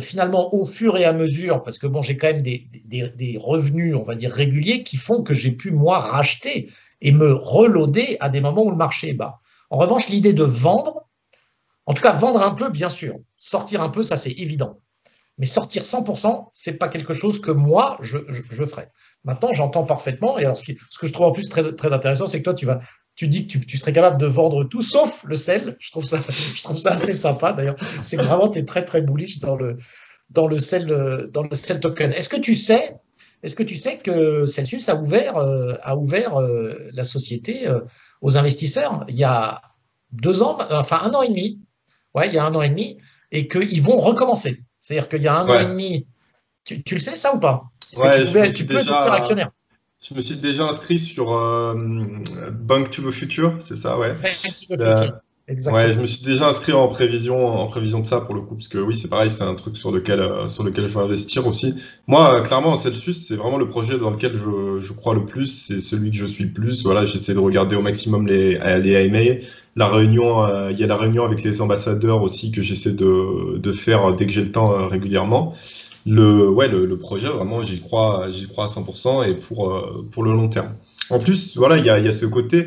finalement au fur et à mesure, parce que bon, j'ai quand même des revenus, on va dire, réguliers qui font que j'ai pu, moi, racheter et me reloader à des moments où le marché est bas. En revanche, l'idée de vendre, en tout cas vendre un peu, bien sûr, sortir un peu, ça c'est évident. Mais sortir 100%, ce n'est pas quelque chose que moi, je ferais. Maintenant, j'entends parfaitement, et alors ce que je trouve en plus très, très intéressant, c'est que toi, tu dis que tu serais capable de vendre tout sauf le sel. Je trouve ça assez sympa d'ailleurs. C'est que vraiment, tu es très très bullish dans le sel token. Est-ce que tu sais que Celsius a ouvert la société aux investisseurs il y a 2 ans, enfin 1 an et demi, ouais, il y a 1 an et demi, et qu'ils vont recommencer. C'est-à-dire qu'il y a un an et Ouais, demi, tu le sais ça ou pas? Que ouais, tu peux devenir actionnaire. je me suis déjà inscrit sur Bank to the Future, c'est ça, ouais. Back to the Euh, Future. Ouais, je exactement. me suis déjà inscrit en prévision de ça pour le coup, parce que oui, c'est pareil, c'est un truc sur lequel je veux investir aussi. Moi, clairement, en Celsius, c'est vraiment le projet dans lequel je crois le plus, c'est celui que je suis le plus. Voilà, j'essaie de regarder au maximum les AMA. Il y a la réunion avec les ambassadeurs aussi que j'essaie de faire dès que j'ai le temps régulièrement. Ouais, le projet, vraiment, j'y crois à 100% et pour le long terme. En plus, voilà, il y a ce côté.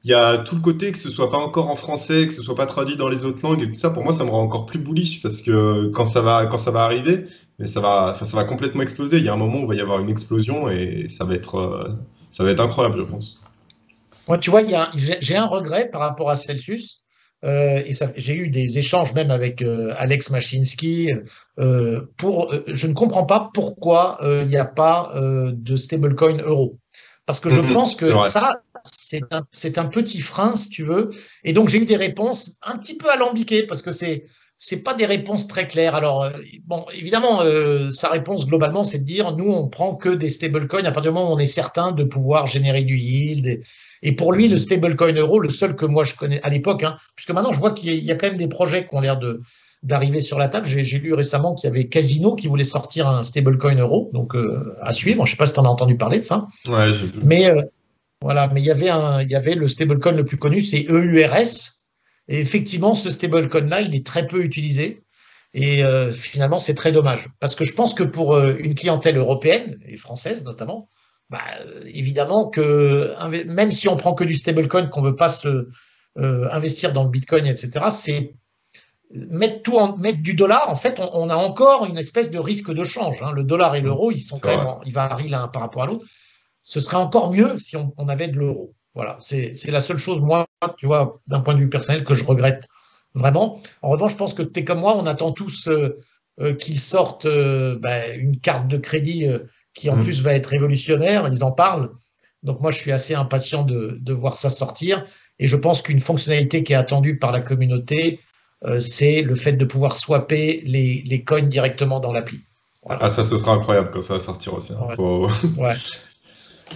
Il y a tout le côté que ce soit pas encore en français, que ce soit pas traduit dans les autres langues et tout ça, pour moi, ça me rend encore plus bullish parce que quand ça va arriver, mais enfin, ça va complètement exploser. Il y a un moment où il va y avoir une explosion et ça va être incroyable, je pense. Moi, tu vois, j'ai un regret par rapport à Celsius. Et j'ai eu des échanges même avec Alex Mashinsky. Je ne comprends pas pourquoi il n'y a pas de stablecoin euro. Parce que je pense C'est que vrai. ça, c'est un petit frein, si tu veux. Et donc, j'ai eu des réponses un petit peu alambiquées parce que c'est pas des réponses très claires. Alors, bon, évidemment, sa réponse globalement, c'est de dire, nous, on prend que des stablecoins à partir du moment où on est certain de pouvoir générer du yield. Et pour lui, le stablecoin euro, le seul que moi je connais à l'époque, hein, puisque maintenant je vois qu'il y a quand même des projets qui ont l'air d'arriver sur la table. J'ai lu récemment qu'il y avait Casino qui voulait sortir un stablecoin euro, donc à suivre. Je ne sais pas si tu en as entendu parler de ça, Ouais, j'ai vu. mais voilà. Mais il y avait le stablecoin le plus connu, c'est EURS. Et effectivement, ce stablecoin-là, il est très peu utilisé. Et finalement, c'est très dommage. Parce que je pense que pour une clientèle européenne, et française notamment, bah, évidemment que même si on prend que du stablecoin, qu'on ne veut pas investir dans le Bitcoin, etc., c'est mettre du dollar. En fait, on a encore une espèce de risque de change, hein. Le dollar et l'euro, ils sont C'est quand même, vrai. ils varient l'un par rapport à l'autre. Ce serait encore mieux si on avait de l'euro. Voilà, c'est la seule chose, moi, tu vois, d'un point de vue personnel, que je regrette vraiment. En revanche, je pense que tu es comme moi, on attend tous qu'ils sortent une carte de crédit qui, en plus, Mm. va être révolutionnaire. Ils en parlent. Donc, moi, je suis assez impatient de voir ça sortir. Et je pense qu'une fonctionnalité qui est attendue par la communauté, c'est le fait de pouvoir swapper les coins directement dans l'appli. Ah, Voilà. ça, ce sera incroyable quand ça va sortir aussi, hein. Ouais.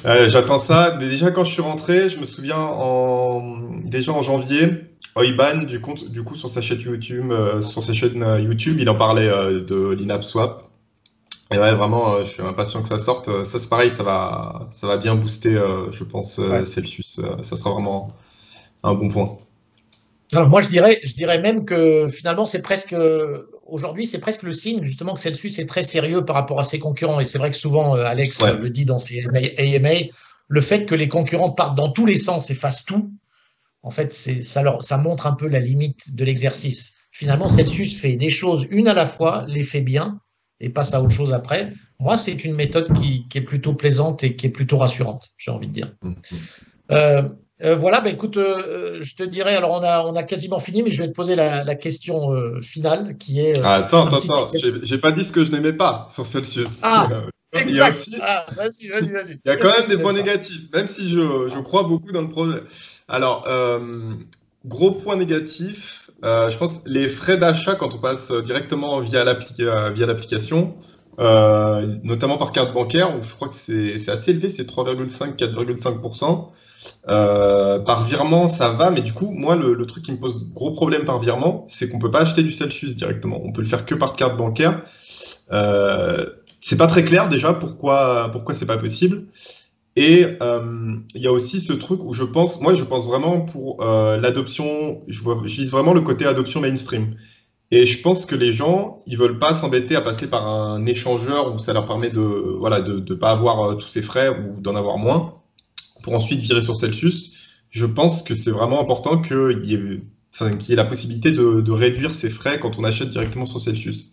Ouais. J'attends ça. Déjà, quand je suis rentré, je me souviens déjà en janvier, Oiban, du coup, sur sa chaîne YouTube, il en parlait de l'INAP Swap. Et ouais, vraiment, je suis impatient que ça sorte. Ça, c'est pareil, ça va bien booster, je pense, Ouais. Celsius. Ça sera vraiment un bon point. Alors moi, je dirais même que finalement, aujourd'hui, c'est presque le signe justement que Celsius est très sérieux par rapport à ses concurrents. Et c'est vrai que souvent, Alex Ouais. le dit dans ses AMA, le fait que les concurrents partent dans tous les sens et fassent tout, en fait, ça montre un peu la limite de l'exercice. Finalement, Celsius fait des choses une à la fois, les fait bien et passe à autre chose après. Moi, c'est une méthode qui est plutôt plaisante et qui est plutôt rassurante, j'ai envie de dire. Mhm. Euh, voilà, bah, écoute, je te dirais, alors on a quasiment fini, mais je vais te poser la question finale, qui est Ah, attends, un attends, petit attends. exercice. J'ai pas dit ce que je n'aimais pas sur Celsius. Ah, Il y a exact. aussi, Ah, vas-y. Il y a quand Qu'est-ce que même tu des points n'aimes pas? négatifs, même si je crois beaucoup dans le projet. Alors, gros point négatif, je pense les frais d'achat quand on passe directement via l'application, notamment par carte bancaire, où je crois que c'est assez élevé, c'est 3,5-4,5%. Par virement, ça va, mais du coup, moi, le truc qui me pose gros problème par virement, c'est qu'on peut pas acheter du Celsius directement. On peut le faire que par carte bancaire. Euh, c'est pas très clair déjà pourquoi c'est pas possible. Et il y a aussi ce truc où je pense vraiment pour l'adoption, je vise vraiment le côté adoption mainstream. Et je pense que les gens, ils veulent pas s'embêter à passer par un échangeur où ça leur permet voilà, de pas avoir tous ces frais ou d'en avoir moins pour ensuite virer sur Celsius. Je pense que c'est vraiment important qu'il y ait la possibilité de réduire ses frais quand on achète directement sur Celsius.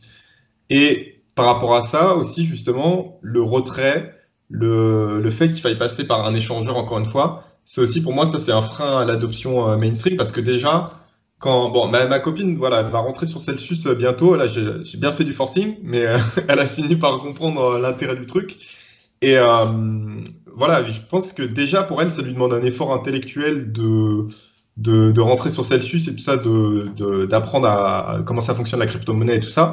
Et par rapport à ça aussi, justement, le retrait, le fait qu'il faille passer par un échangeur, encore une fois, c'est aussi pour moi, ça c'est un frein à l'adoption mainstream parce que déjà, bon, ma copine, voilà, elle va rentrer sur Celsius bientôt. Là, j'ai bien fait du forcing, mais elle a fini par comprendre l'intérêt du truc. Et voilà, je pense que déjà pour elle, ça lui demande un effort intellectuel de rentrer sur Celsius et tout ça, d'apprendre à comment ça fonctionne la crypto-monnaie et tout ça.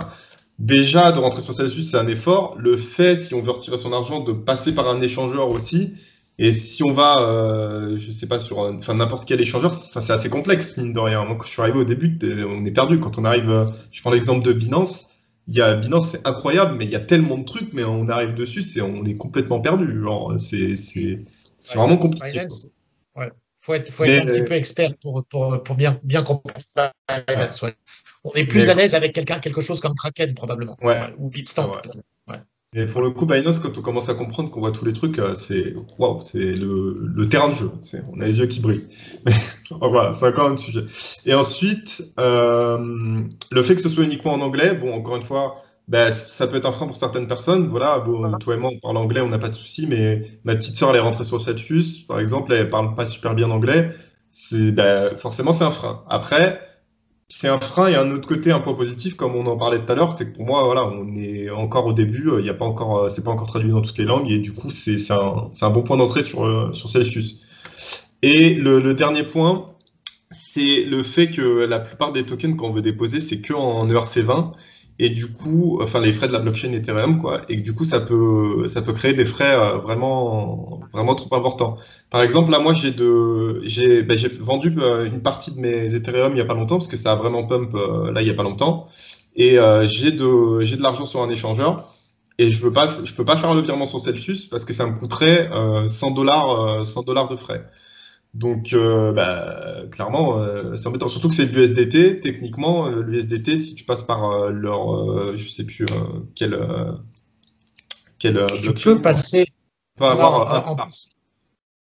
Déjà, de rentrer sur Celsius, c'est un effort. Le fait, si on veut retirer son argent, de passer par un échangeur aussi. Et si on va, je sais pas, sur enfin, n'importe quel échangeur, c'est assez complexe, mine de rien. Moi, quand je suis arrivé au début, on est perdu. Quand on arrive, je prends l'exemple de Binance. Binance, c'est incroyable, mais il y a tellement de trucs, mais on arrive dessus, on est complètement perdu. Genre, c'est vraiment compliqué, quoi. Ouais. Faut être Mais, un petit peu expert pour bien comprendre ouais. Binance, ouais. On est plus Mais, à l'aise avec quelque chose comme Kraken, probablement. ouais, Ouais, ou c'est Bitstamp. vrai. Ouais. Et pour le coup, Binance, quand on commence à comprendre qu'on voit tous les trucs, c'est waouh, c'est le terrain de jeu. On a les yeux qui brillent. Mais voilà, c'est encore un sujet. Et ensuite, le fait que ce soit uniquement en anglais, bon, encore une fois, bah, ça peut être un frein pour certaines personnes. Voilà, bon, toi et moi, on parle anglais, on n'a pas de souci, mais ma petite sœur, elle est rentrée sur Celsius, par exemple, elle parle pas super bien anglais. Forcément, c'est un frein. Après, c'est un frein et un autre côté un point positif, comme on en parlait tout à l'heure, c'est que pour moi, voilà, on est encore au début, il y a pas encore, c'est pas encore traduit dans toutes les langues et du coup, c'est un bon point d'entrée sur Celsius. Et le dernier point, c'est le fait que la plupart des tokens qu'on veut déposer, c'est que en ERC20 et du coup, enfin les frais de la blockchain Ethereum, quoi, et que du coup, ça peut créer des frais vraiment trop importants. Par exemple, là, moi, j'ai vendu une partie de mes Ethereum il n'y a pas longtemps, parce que ça a vraiment pump là, il n'y a pas longtemps. Et j'ai de l'argent sur un échangeur. Et je peux pas faire le virement sur Celsius parce que ça me coûterait 100 $, de frais. Donc, clairement, c'est embêtant. Surtout que c'est de l'USDT. Techniquement, l'USDT, si tu passes par je sais plus quelle Tu blockchain, peux passer. peut Non, avoir un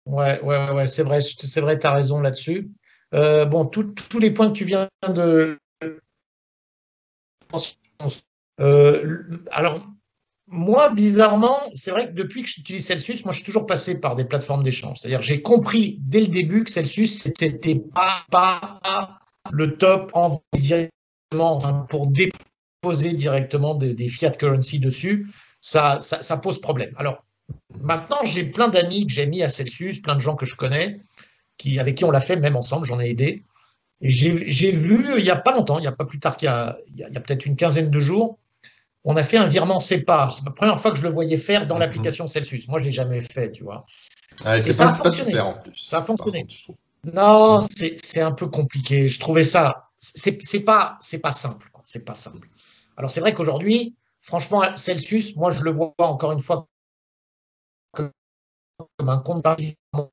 en, ouais, c'est vrai, tu as raison là-dessus. Bon, tous les points que tu viens de. Alors, moi, bizarrement, c'est vrai que depuis que j'utilise Celsius, moi, je suis toujours passé par des plateformes d'échange. C'est-à-dire, j'ai compris dès le début que Celsius, c'était pas le top en directement, enfin, pour déposer directement des fiat currency dessus. Ça pose problème. Alors, maintenant, j'ai plein d'amis que j'ai mis à Celsius, plein de gens que je connais, avec qui on l'a fait même ensemble, j'en ai aidé. Et j'ai vu, il n'y a pas longtemps, il n'y a pas plus tard il y a peut-être une quinzaine de jours, on a fait un virement SEPA. C'est la première fois que je le voyais faire dans Mhm. l'application Celsius. Moi, je ne l'ai jamais fait, tu vois. Ouais, Et ça a c'est pas fonctionné. super en plus. Ça a Par fonctionné. contre, je trouve. Non, Mhm. c'est un peu compliqué. Je trouvais ça. C'est pas simple. C'est pas simple. Alors, c'est vrai qu'aujourd'hui, franchement, Celsius, moi, je le vois encore une fois comme un compte parmi. On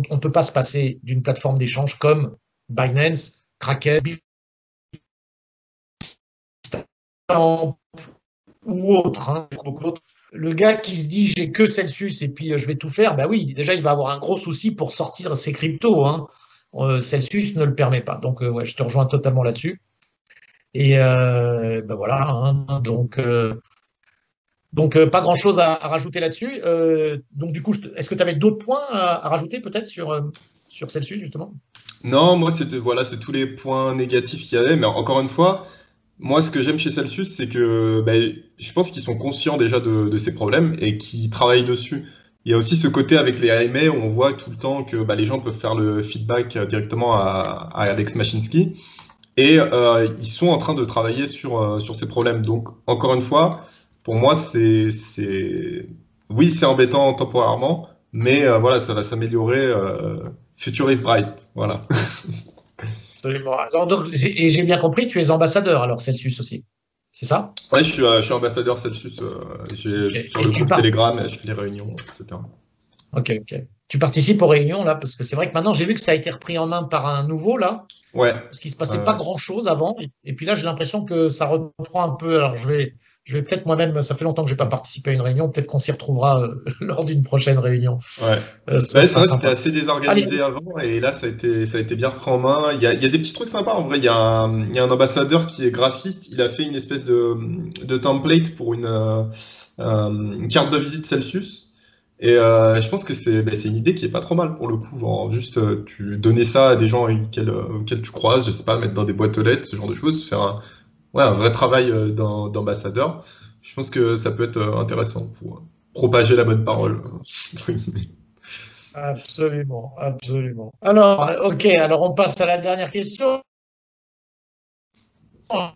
ne peut pas se passer d'une plateforme d'échange comme Binance, Kraken, Bitstamp ou autre, hein, beaucoup d'autres. Le gars qui se dit j'ai que Celsius et puis je vais tout faire, bah oui, déjà il va avoir un gros souci pour sortir ses cryptos, hein. Celsius ne le permet pas. Donc ouais, je te rejoins totalement là-dessus. Et ben voilà, hein, donc pas grand-chose à rajouter là-dessus. Donc du coup, est-ce que tu avais d'autres points à rajouter peut-être sur Celsius justement? Non, moi, voilà, c'est tous les points négatifs qu'il y avait, mais encore une fois, moi, ce que j'aime chez Celsius, c'est que je pense qu'ils sont conscients déjà de ces problèmes et qu'ils travaillent dessus. Il y a aussi ce côté avec les AMA où on voit tout le temps que les gens peuvent faire le feedback directement à Alex Mashinsky et ils sont en train de travailler sur ces problèmes. Donc, encore une fois, pour moi, oui, c'est embêtant temporairement, mais voilà, ça va s'améliorer. Future is bright, voilà. Absolument. Et j'ai bien compris, tu es ambassadeur alors Celsius aussi. C'est ça? Ouais, je suis ambassadeur Celsius. Je Ok. suis sur Et le groupe Telegram, et je fais les réunions, etc. ok. Tu participes aux réunions là, parce que c'est vrai que maintenant j'ai vu que ça a été repris en main par un nouveau là, Ouais. parce qu'il se passait pas grand-chose avant, et puis là j'ai l'impression que ça reprend un peu. Alors je vais peut-être moi-même, ça fait longtemps que j'ai pas participé à une réunion, peut-être qu'on s'y retrouvera lors d'une prochaine réunion. Ouais. Ce Ouais, c'est sera vrai que c'était sympa. assez Allez, désorganisé avant et là ça a été bien repris en main. Il y a des petits trucs sympas en vrai. Il y a un ambassadeur qui est graphiste. Il a fait une espèce de template pour une carte de visite Celsius. Et je pense que c'est une idée qui est pas trop mal pour le coup. Genre, juste tu donnais ça à des gens auxquels tu croises, je sais pas, mettre dans des boîtes aux lettres, ce genre de choses, faire un vrai travail d'ambassadeur. Je pense que ça peut être intéressant pour propager la bonne parole, entre guillemets. absolument, absolument. Alors, ok, alors on passe à la dernière question. Alors,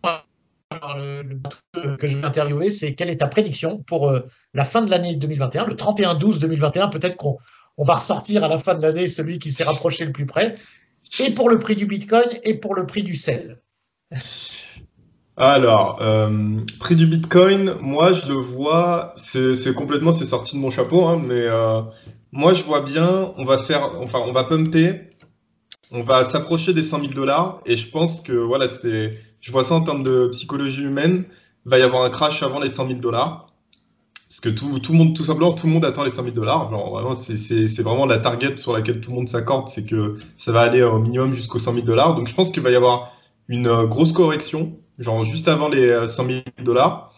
que je vais interviewer, c'est quelle est ta prédiction pour la fin de l'année 2021, le 31-12-2021, peut-être on va ressortir à la fin de l'année celui qui s'est rapproché le plus près, et pour le prix du Bitcoin et pour le prix du sel. Alors, prix du Bitcoin, moi je le vois, c'est complètement, c'est sorti de mon chapeau, hein, mais moi je vois bien, on va pumper, on va s'approcher des 100 000 dollars, et je pense que voilà, je vois ça en termes de psychologie humaine, il va y avoir un crash avant les 100 000 dollars. Parce que tout le monde, tout simplement, tout le monde attend les 100 000 dollars. Genre, vraiment, c'est vraiment la target sur laquelle tout le monde s'accorde, c'est que ça va aller au minimum jusqu'aux 100 000 dollars. Donc, je pense qu'il va y avoir une grosse correction, genre juste avant les 100 000 dollars,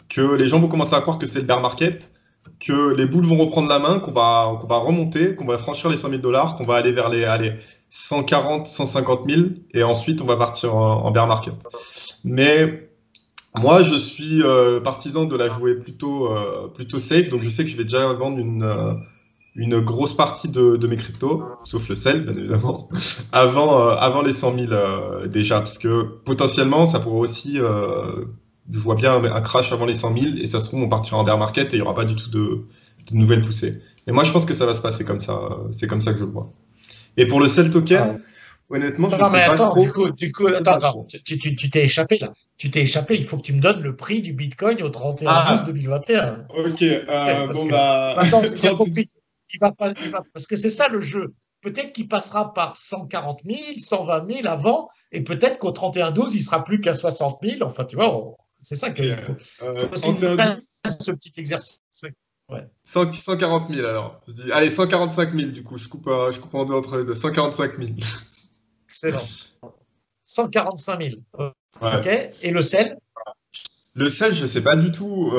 que les gens vont commencer à croire que c'est le bear market, que les boules vont reprendre la main, qu'on va remonter, qu'on va franchir les 100 000 dollars, qu'on va aller vers les 140, 150 000, et ensuite on va partir en bear market. Mais moi, je suis partisan de la jouer plutôt safe, donc je sais que je vais déjà vendre une grosse partie de mes cryptos, sauf le sel, bien évidemment, avant les 100 000 déjà, parce que potentiellement, ça pourrait aussi, je vois bien un crash avant les 100 000, et ça se trouve, on partira en bear market et il n'y aura pas du tout de nouvelles poussées. Et moi, je pense que ça va se passer comme ça, c'est comme ça que je le vois. Et pour le sel token, honnêtement, je ne Non, mais sais pas attends, trop. attends, tu t'es échappé là. Tu t'es échappé, il faut que tu me donnes le prix du Bitcoin au 31/12/2021. Ok, Parce bon que bah, maintenant, j'ai bien compris. Parce que c'est ça le jeu. Peut-être qu'il passera par 140 000, 120 000 avant, et peut-être qu'au 31/12, il sera plus qu'à 60 000. Enfin, tu vois, c'est ça qu'il faut. Il faut qu'il nous fasse 31/12, ce petit exercice. Ouais. 140 000 alors. Je dis, allez, 145 000 du coup, je coupe en deux entre les deux. 145 000. Excellent. 145 000. OK. Ouais. Et le sel? Le sel, je sais pas du tout.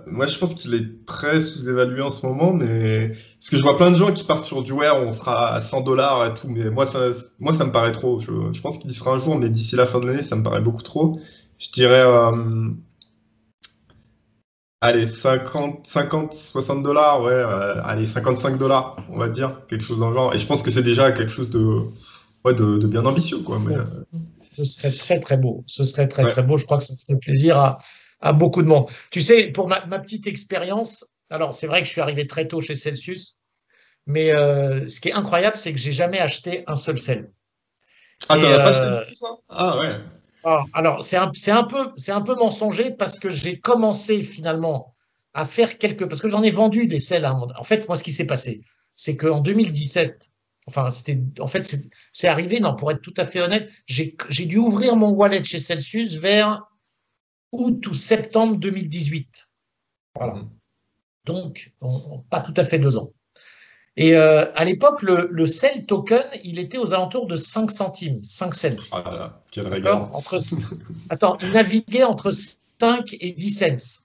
Moi, je pense qu'il est très sous-évalué en ce moment, mais parce que je vois plein de gens qui partent sur du where, on sera à 100 dollars et tout, mais moi, ça me paraît trop. Je pense qu'il y sera un jour, mais d'ici la fin de l'année, ça me paraît beaucoup trop. Je dirais, allez, 50, 60 dollars, ouais, allez, 55 dollars, on va dire, quelque chose dans le genre. Et je pense que c'est déjà quelque chose ouais, de bien ambitieux, quoi. Mais, Ce serait très, très beau. Ce serait très, ouais. très beau. Je crois que ça ferait plaisir à beaucoup de monde. Tu sais, pour ma petite expérience, alors c'est vrai que je suis arrivé très tôt chez Celsius, mais ce qui est incroyable, c'est que j'ai jamais acheté un seul sel. Ah, t'en Et as pas acheté du tout, toi? Ah, ouais. alors, c'est un peu mensonger parce que j'ai commencé finalement à faire quelques. Parce que j'en ai vendu des sels à un moment. En fait, moi, ce qui s'est passé, c'est qu'en 2017, enfin, c'est arrivé, non, pour être tout à fait honnête, j'ai dû ouvrir mon wallet chez Celsius vers août ou septembre 2018. Voilà. Mhm. Donc, pas tout à fait 2 ans. Et à l'époque, le sel token, il était aux alentours de 5 centimes, 5 cents. Ah là là, quel régal. D'accord? Attends, il naviguait entre 5 et 10 cents.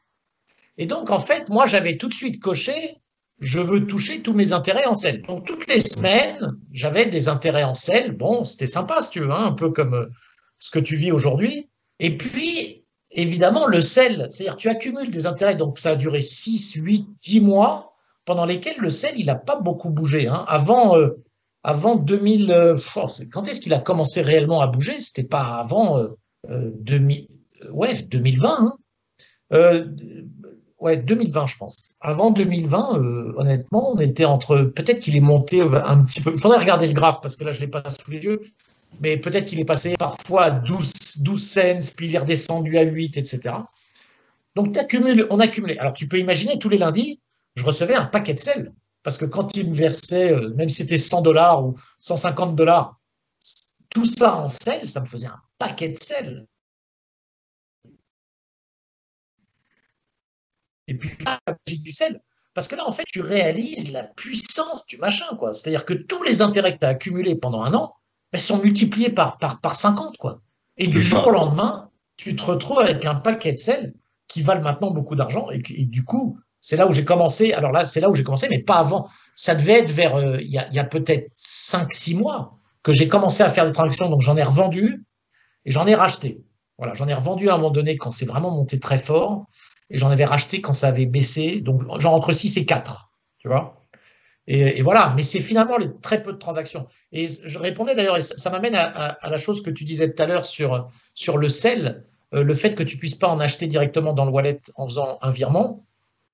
Et donc, en fait, moi, j'avais tout de suite coché, je veux toucher tous mes intérêts en sel. Donc, toutes les semaines, j'avais des intérêts en sel. Bon, c'était sympa, si tu veux, hein, un peu comme ce que tu vis aujourd'hui. Et puis, évidemment, le sel, c'est-à-dire tu accumules des intérêts. Donc, ça a duré 6, 8, 10 mois, pendant lesquels le sel, il n'a pas beaucoup bougé. Hein. Avant 2000, quand est-ce qu'il a commencé réellement à bouger? C'était pas avant 2000, ouais, 2020. Hein. Euh, ouais, 2020, je pense. Avant 2020, honnêtement, on était entre. Peut-être qu'il est monté un petit peu. Il faudrait regarder le graphe parce que là, je ne l'ai pas sous les yeux. Mais peut-être qu'il est passé parfois à 12 cents, puis il est redescendu à 8, etc. Donc, on accumulait. Alors, tu peux imaginer, tous les lundis, je recevais un paquet de sel. Parce que quand il me versait, même si c'était 100 dollars ou 150 dollars, tout ça en sel, ça me faisait un paquet de sel. Et puis, la magie du sel. Parce que là, en fait, tu réalises la puissance du machin, quoi. C'est-à-dire que tous les intérêts que tu as accumulés pendant un an, ben, sont multipliés par 50, quoi. Et du jour au lendemain, tu te retrouves avec un paquet de sel qui valent maintenant beaucoup d'argent. Et du coup, c'est là où j'ai commencé. Alors là, c'est là où j'ai commencé, mais pas avant. Ça devait être vers, il y a peut-être 5-6 mois que j'ai commencé à faire des transactions. Donc, j'en ai revendu et j'en ai racheté. Voilà, j'en ai revendu à un moment donné quand c'est vraiment monté très fort. Et j'en avais racheté quand ça avait baissé, donc genre entre 6 et 4, tu vois. Et voilà, mais c'est finalement très peu de transactions. Et je répondais d'ailleurs, et ça m'amène à la chose que tu disais tout à l'heure sur le sel, le fait que tu puisses pas en acheter directement dans le wallet en faisant un virement,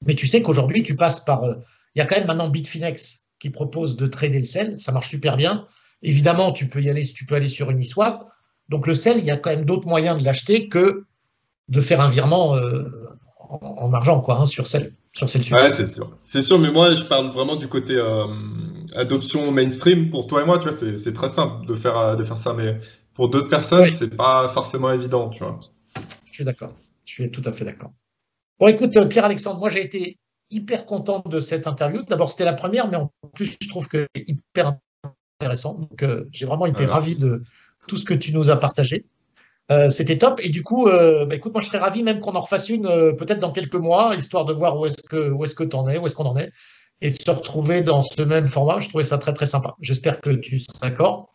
mais tu sais qu'aujourd'hui, tu passes par. Il y a quand même maintenant Bitfinex qui propose de trader le sel. Ça marche super bien. Évidemment, tu peux aller sur Uniswap. Donc, le sel, il y a quand même d'autres moyens de l'acheter que de faire un virement en argent, quoi, hein, sur Celsius. Ouais, c'est sûr. C'est sûr, mais moi, je parle vraiment du côté adoption mainstream. Pour toi et moi, tu vois, c'est très simple de faire ça, mais pour d'autres personnes, Oui, c'est pas forcément évident, tu vois. je suis d'accord. Je suis tout à fait d'accord. Bon, écoute, Pierre-Alexandre, moi, j'ai été hyper content de cette interview. D'abord, c'était la première, mais en plus, je trouve que c'est hyper intéressant. Donc, j'ai vraiment Ouais, été ravi merci. de tout ce que tu nous as partagé. C'était top. Et du coup, écoute, moi, je serais ravi même qu'on en refasse une peut-être dans quelques mois, histoire de voir où est-ce que t'en es, où est-ce qu'on en est, et de se retrouver dans ce même format. Je trouvais ça très, très sympa. J'espère que tu seras d'accord.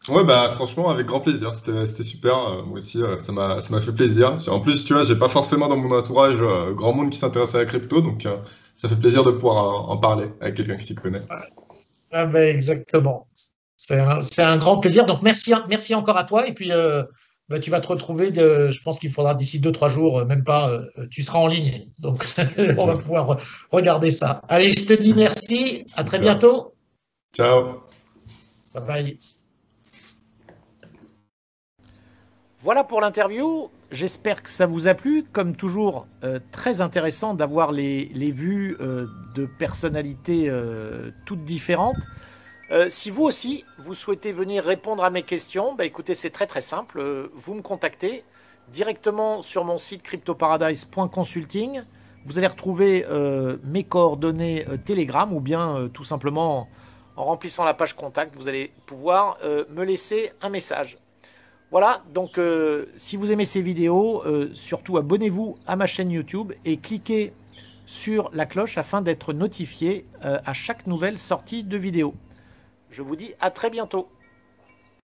Ouais, bah franchement, avec grand plaisir. C'était super. Moi aussi, ça m'a fait plaisir. En plus, tu vois, j'ai pas forcément dans mon entourage grand monde qui s'intéresse à la crypto, donc ça fait plaisir de pouvoir en parler avec quelqu'un qui s'y connaît. Ah ben, exactement. C'est un grand plaisir. Donc, merci encore à toi. Et puis, tu vas te retrouver, je pense qu'il faudra d'ici 2, 3 jours, même pas, tu seras en ligne. Donc, on va pouvoir regarder ça. Allez, je te dis merci. À très Super. bientôt. Ciao. Bye bye. Voilà pour l'interview. J'espère que ça vous a plu. Comme toujours, très intéressant d'avoir les vues de personnalités toutes différentes. Si vous aussi, vous souhaitez venir répondre à mes questions, bah écoutez, c'est très très simple. Vous me contactez directement sur mon site cryptoparadise.consulting. Vous allez retrouver mes coordonnées Telegram ou bien tout simplement en remplissant la page contact, vous allez pouvoir me laisser un message. Voilà, donc si vous aimez ces vidéos, surtout abonnez-vous à ma chaîne YouTube et cliquez sur la cloche afin d'être notifié à chaque nouvelle sortie de vidéo. Je vous dis à très bientôt.